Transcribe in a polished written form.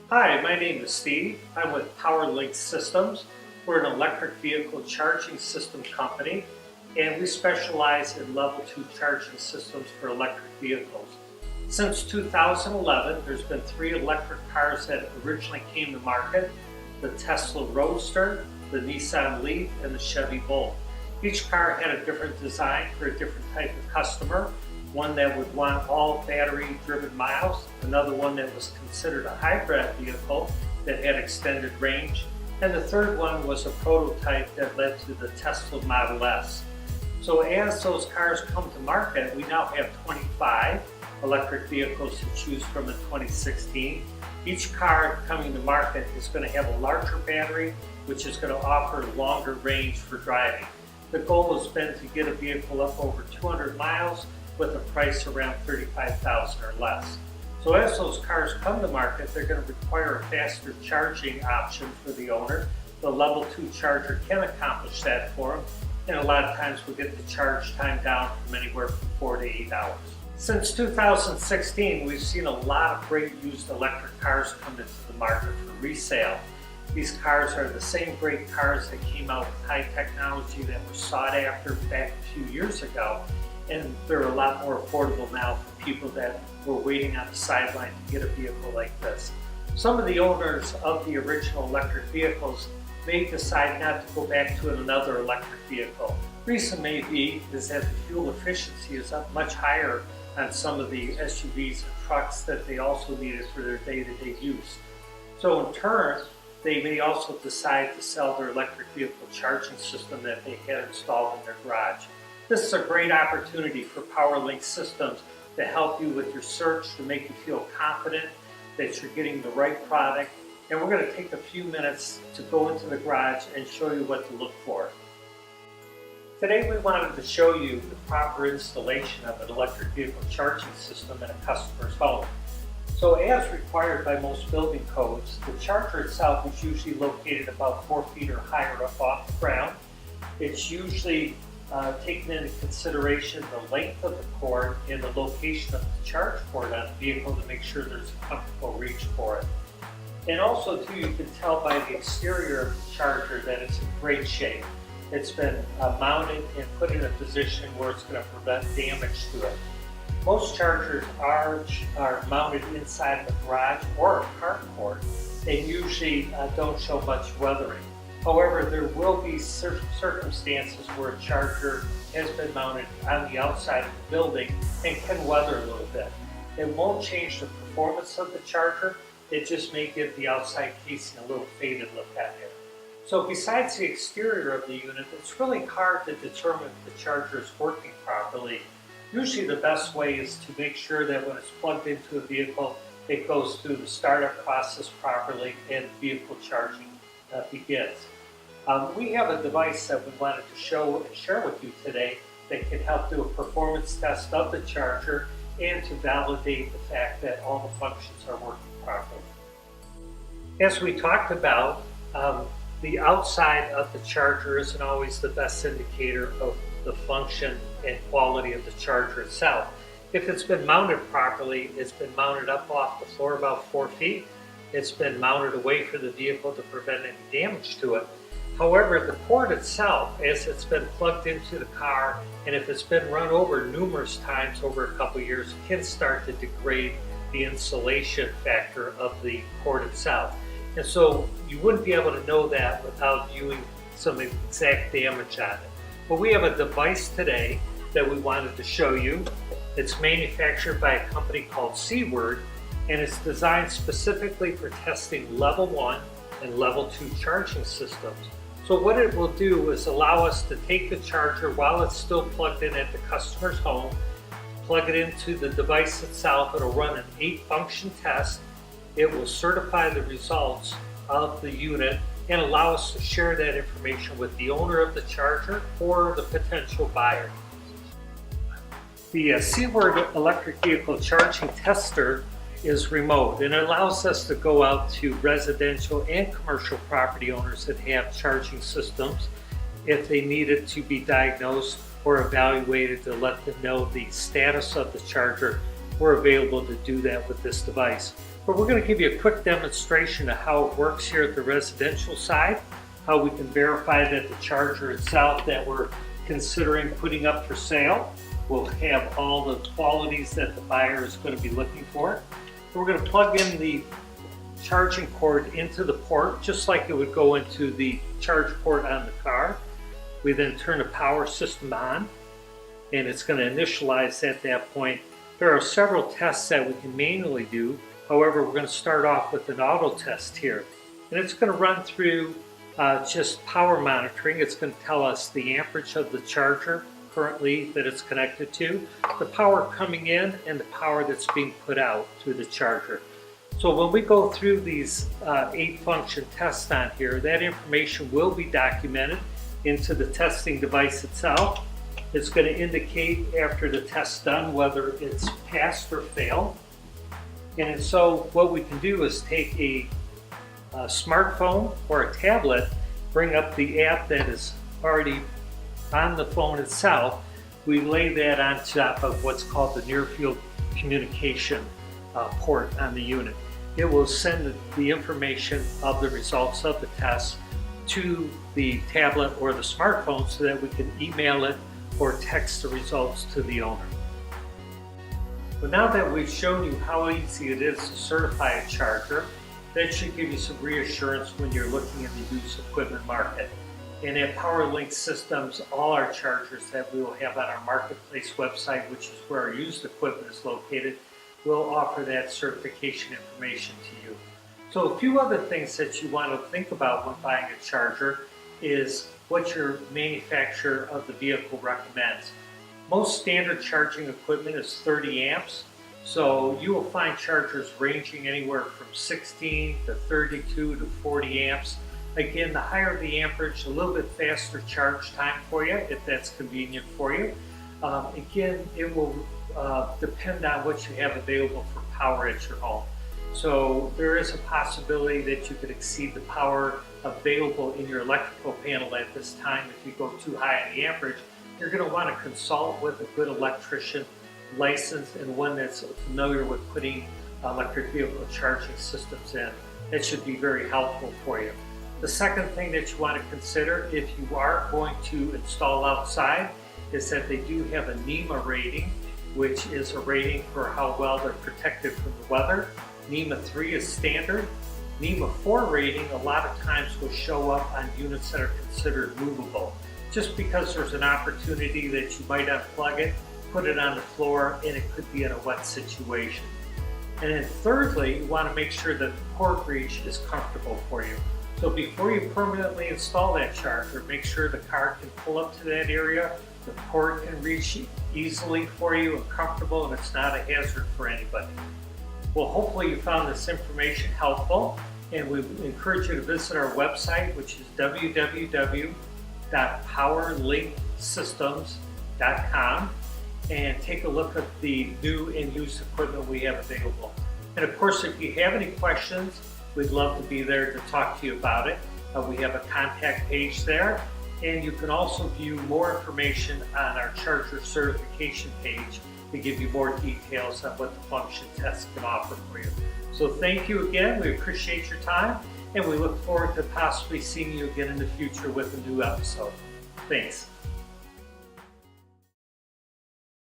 Hi, my name is Steve. I'm with Powerlink Systems. We're an electric vehicle charging system company, and we specialize in level 2 charging systems for electric vehicles. Since 2011, there's been 3 electric cars that originally came to market: the Tesla Roadster, the Nissan Leaf, and the Chevy Bolt. Each car had a different design for a different type of customer. One that would want all battery-driven miles, another one that was considered a hybrid vehicle that had extended range, and the third one was a prototype that led to the Tesla Model S. So as those cars come to market, we now have 25 electric vehicles to choose from in 2016. Each car coming to market is going to have a larger battery, which is going to offer longer range for driving. The goal has been to get a vehicle up over 200 miles with a price around $35,000 or less. So as those cars come to market, they're going to require a faster charging option for the owner. The level 2 charger can accomplish that for them, and a lot of times we'll get the charge time down from anywhere from 4 to 8 hours. Since 2016, we've seen a lot of great used electric cars come into the market for resale. These cars are the same great cars that came out with high technology that were sought after back a few years ago, and they're a lot more affordable now for people that were waiting on the sideline to get a vehicle like this. Some of the owners of the original electric vehicles may decide not to go back to another electric vehicle. Reason may be is that the fuel efficiency is up much higher on some of the SUVs and trucks that they also needed for their day-to-day use. So in turn, they may also decide to sell their electric vehicle charging system that they had installed in their garage. This is a great opportunity for Powerlink Systems to help you with your search, to make you feel confident that you're getting the right product. And we're going to take a few minutes to go into the garage and show you what to look for. Today we wanted to show you the proper installation of an electric vehicle charging system in a customer's home. So as required by most building codes, the charger itself is usually located about 4 feet or higher up off the ground. It's usually taking into consideration the length of the cord and the location of the charge port on the vehicle to make sure there's a comfortable reach for it. And also too, you can tell by the exterior of the charger that it's in great shape. It's been mounted and put in a position where it's going to prevent damage to it. Most chargers are mounted inside the garage or a carport and usually don't show much weathering. However, there will be circumstances where a charger has been mounted on the outside of the building and can weather a little bit. It won't change the performance of the charger, it just may give the outside casing a little faded look at it. So besides the exterior of the unit, it's really hard to determine if the charger is working properly. Usually the best way is to make sure that when it's plugged into a vehicle, it goes through the startup process properly and vehicle charging begins. We have a device that we wanted to show and share with you today that can help do a performance test of the charger and to validate the fact that all the functions are working properly. As we talked about, the outside of the charger isn't always the best indicator of the function and quality of the charger itself. If it's been mounted properly, it's been mounted up off the floor about 4 feet. It's been mounted away from the vehicle to prevent any damage to it. However, the cord itself, as it's been plugged into the car, and if it's been run over numerous times over a couple of years, can start to degrade the insulation factor of the cord itself. And so you wouldn't be able to know that without viewing some exact damage on it. But we have a device today that we wanted to show you. It's manufactured by a company called Seaward, and it's designed specifically for testing level 1 and level 2 charging systems. So what it will do is allow us to take the charger while it's still plugged in at the customer's home, plug it into the device itself. It'll run an 8-function test. It will certify the results of the unit and allow us to share that information with the owner of the charger or the potential buyer. The Seaward electric vehicle charging tester is remote, and it allows us to go out to residential and commercial property owners that have charging systems if they needed to be diagnosed or evaluated to let them know the status of the charger. We're available to do that with this device. But we're going to give you a quick demonstration of how it works here at the residential side, how we can verify that the charger itself that we're considering putting up for sale will have all the qualities that the buyer is going to be looking for. So we're going to plug in the charging cord into the port just like it would go into the charge port on the car. We then turn the power system on and it's going to initialize at that point. There are several tests that we can manually do. However, we're going to start off with an auto test here. And it's going to run through just power monitoring. It's going to tell us the amperage of the charger currently that it's connected to, the power coming in, and the power that's being put out through the charger. So when we go through these 8 function tests on here, that information will be documented into the testing device itself. It's going to indicate after the test's done whether it's passed or failed. And so what we can do is take a smartphone or a tablet, bring up the app that is already on the phone itself. We lay that on top of what's called the near field communication port on the unit. It will send the information of the results of the test to the tablet or the smartphone so that we can email it or text the results to the owner. But now that we've shown you how easy it is to certify a charger, that should give you some reassurance when you're looking in the used equipment market. And at Powerlink Systems, all our chargers that we will have on our marketplace website, which is where our used equipment is located, will offer that certification information to you. So a few other things that you want to think about when buying a charger is what your manufacturer of the vehicle recommends. Most standard charging equipment is 30 amps, so you will find chargers ranging anywhere from 16 to 32 to 40 amps. Again, the higher the amperage, a little bit faster charge time for you if that's convenient for you. Again, it will depend on what you have available for power at your home. So there is a possibility that you could exceed the power available in your electrical panel at this time if you go too high on the amperage. You're going to want to consult with a good electrician, licensed, and one that's familiar with putting electric vehicle charging systems in. That should be very helpful for you. The second thing that you want to consider if you are going to install outside is that they do have a NEMA rating, which is a rating for how well they're protected from the weather. NEMA 3 is standard. NEMA 4 rating a lot of times will show up on units that are considered movable. Just because there's an opportunity that you might unplug it, put it on the floor, and it could be in a wet situation. And then thirdly, you want to make sure that the port reach is comfortable for you. So before you permanently install that charger, make sure the car can pull up to that area, the port can reach easily for you and comfortable, and it's not a hazard for anybody. Well, hopefully you found this information helpful, and we encourage you to visit our website, which is www.powerlinksystems.com, and take a look at the new and used equipment we have available. And of course, if you have any questions, we'd love to be there to talk to you about it. We have a contact page there, and you can also view more information on our charger certification page to give you more details on what the function tests can offer for you. So thank you again. We appreciate your time, and we look forward to possibly seeing you again in the future with a new episode. Thanks.